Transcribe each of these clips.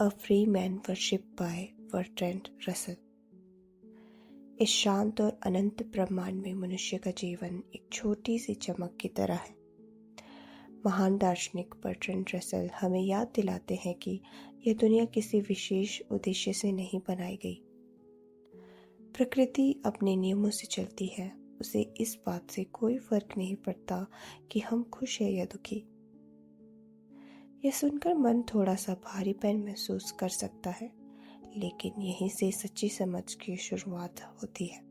A Free Man Worshipped by Bertrand Russell। इस शांत और अनंत ब्रह्मांड में मनुष्य का जीवन एक छोटी सी चमक की तरह है। महान दार्शनिक बर्ट्रैंड रसेल हमें याद दिलाते हैं कि यह दुनिया किसी विशेष उद्देश्य से नहीं बनाई गई। प्रकृति अपने नियमों से चलती है, उसे इस बात से कोई फर्क नहीं पड़ता कि हम खुश हैं या दुखी। यह सुनकर मन थोड़ा सा भारीपन महसूस कर सकता है, लेकिन यहीं से सच्ची समझ की शुरुआत होती है।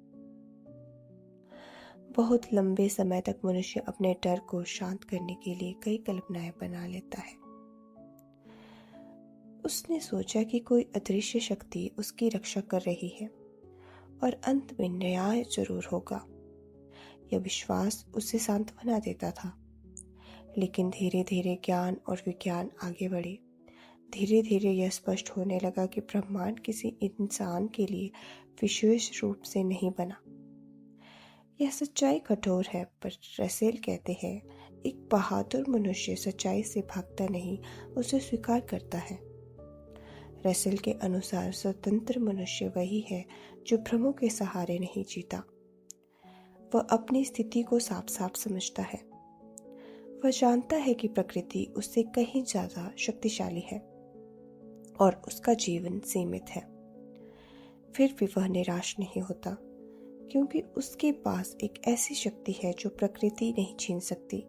बहुत लंबे समय तक मनुष्य अपने डर को शांत करने के लिए कई कल्पनाएं बना लेता है। उसने सोचा कि कोई अदृश्य शक्ति उसकी रक्षा कर रही है और अंत में न्याय जरूर होगा। यह विश्वास उसे सांत्वना देता था। लेकिन धीरे धीरे ज्ञान और विज्ञान आगे बढ़े। धीरे धीरे यह स्पष्ट होने लगा कि ब्रह्मांड किसी इंसान के लिए विशेष रूप से नहीं बना। यह सच्चाई कठोर है, पर रसेल कहते हैं एक बहादुर मनुष्य सच्चाई से भागता नहीं, उसे स्वीकार करता है। रसेल के अनुसार स्वतंत्र मनुष्य वही है जो भ्रमों के सहारे नहीं जीता। वह अपनी स्थिति को साफ साफ समझता है। वह जानता है कि प्रकृति उससे कहीं ज्यादा शक्तिशाली है और उसका जीवन सीमित है। फिर भी वह निराश नहीं होता, क्योंकि उसके पास एक ऐसी शक्ति है जो प्रकृति नहीं छीन सकती,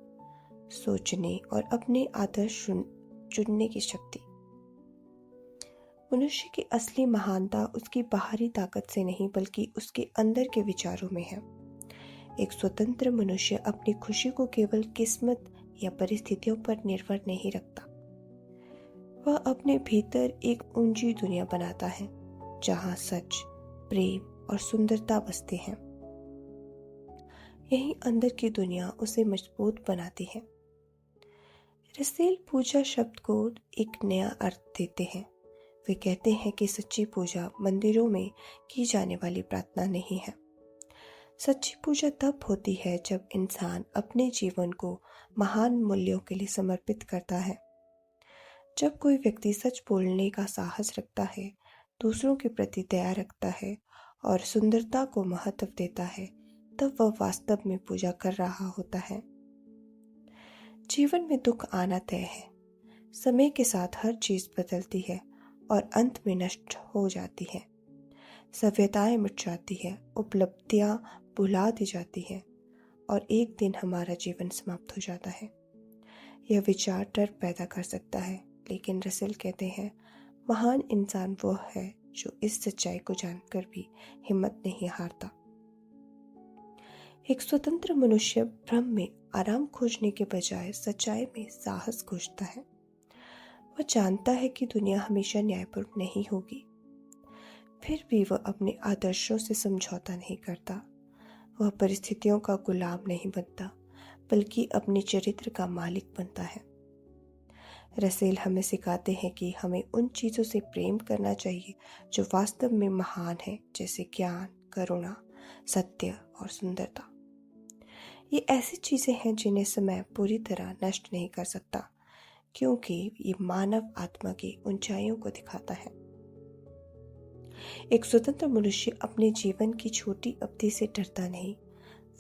सोचने और अपने आदर्श चुनने की शक्ति। मनुष्य की असली महानता उसकी बाहरी ताकत से नहीं, बल्कि उसके अंदर के विचारों में है। एक स्वतंत्र मनुष्य अपनी खुशी को केवल किस्मत या परिस्थितियों पर निर्भर नहीं रखता। वह अपने भीतर एक ऊंची दुनिया बनाता है, जहां सच, प्रेम और सुंदरता बसते हैं। यही अंदर की दुनिया उसे मजबूत बनाती है। रसेल पूजा शब्द को एक नया अर्थ देते हैं। वे कहते हैं कि सच्ची पूजा मंदिरों में की जाने वाली प्रार्थना नहीं है। सच्ची पूजा तब होती है जब इंसान अपने जीवन को महान मूल्यों के लिए समर्पित करता है। जब कोई व्यक्ति सच बोलने का साहस रखता है, दूसरों के प्रति दया रखता है और सुंदरता को महत्व देता है, तब वह वास्तव में पूजा कर रहा होता है। जीवन में दुख आना तय है। समय के साथ हर चीज बदलती है और अंत में नष्ट हो जाती है। सभ्यताएं मिट जाती है, उपलब्धियां भुला दी जाती है और एक दिन हमारा जीवन समाप्त हो जाता है। यह विचार डर पैदा कर सकता है, लेकिन रसेल कहते हैं महान इंसान वह है जो इस सच्चाई को जानकर भी हिम्मत नहीं हारता। एक स्वतंत्र मनुष्य भ्रम में आराम खोजने के बजाय सच्चाई में साहस खोजता है। वह जानता है कि दुनिया हमेशा न्यायपूर्ण नहीं होगी। फिर भी वह अपने आदर्शों से समझौता नहीं करता। वह परिस्थितियों का गुलाम नहीं बनता, बल्कि अपने चरित्र का मालिक बनता है। रसेल हमें सिखाते हैं कि हमें उन चीजों से प्रेम करना चाहिए जो वास्तव में महान है, जैसे ज्ञान, करुणा, सत्य और सुंदरता। ये ऐसी चीजें हैं जिन्हें समय पूरी तरह नष्ट नहीं कर सकता, क्योंकि ये मानव आत्मा की ऊंचाइयों को दिखाता है। एक स्वतंत्र मनुष्य अपने जीवन की छोटी अवधि से डरता नहीं।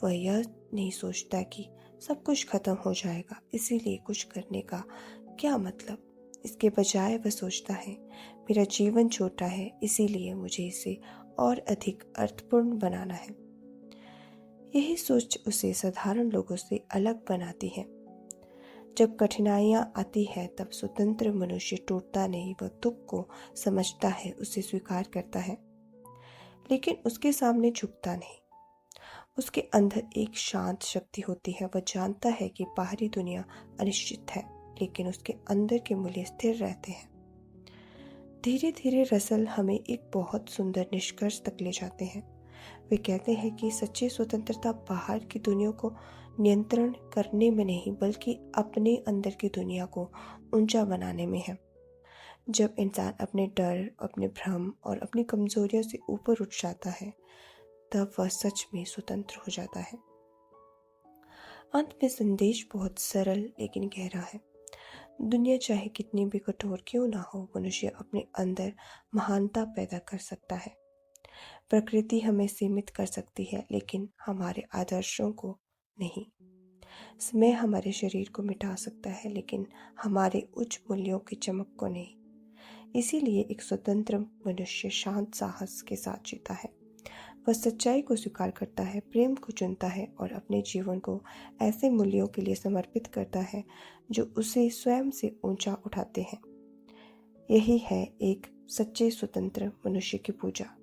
वह यह नहीं सोचता कि सब कुछ खत्म हो जाएगा, इसीलिए कुछ करने का क्या मतलब। इसके बजाय वह सोचता है मेरा जीवन छोटा है, इसीलिए मुझे इसे और अधिक अर्थपूर्ण बनाना है। यही सोच उसे साधारण लोगों से अलग बनाती है। जब कठिनाइयां आती है, तब स्वतंत्र मनुष्य टूटता नहीं, वह दुख को समझता है, उसे स्वीकार करता है, लेकिन उसके सामने झुकता नहीं। उसके अंदर एक शांत शक्ति होती है। वह जानता है कि बाहरी दुनिया अनिश्चित है, लेकिन उसके अंदर के मूल्य स्थिर रहते हैं। धीरे धीरे रसेल हमें एक बहुत सुंदर निष्कर्ष तक ले जाते हैं। वे कहते हैं कि सच्ची स्वतंत्रता बाहर की दुनिया को नियंत्रण करने में नहीं, बल्कि अपने अंदर की दुनिया को ऊंचा बनाने में है। जब इंसान अपने डर, अपने भ्रम और अपनी कमजोरियों से ऊपर उठ जाता है, तब वह सच में स्वतंत्र हो जाता है। अंत में संदेश बहुत सरल लेकिन गहरा है। दुनिया चाहे कितनी भी कठोर क्यों ना हो, मनुष्य अपने अंदर महानता पैदा कर सकता है। प्रकृति हमें सीमित कर सकती है, लेकिन हमारे आदर्शों को नहीं। समय हमारे शरीर को मिटा सकता है, लेकिन हमारे उच्च मूल्यों की चमक को नहीं। इसीलिए एक स्वतंत्र मनुष्य शांत साहस के साथ जीता है। वह सच्चाई को स्वीकार करता है, प्रेम को चुनता है और अपने जीवन को ऐसे मूल्यों के लिए समर्पित करता है जो उसे स्वयं से ऊंचा उठाते हैं। यही है एक सच्चे स्वतंत्र मनुष्य की पूजा।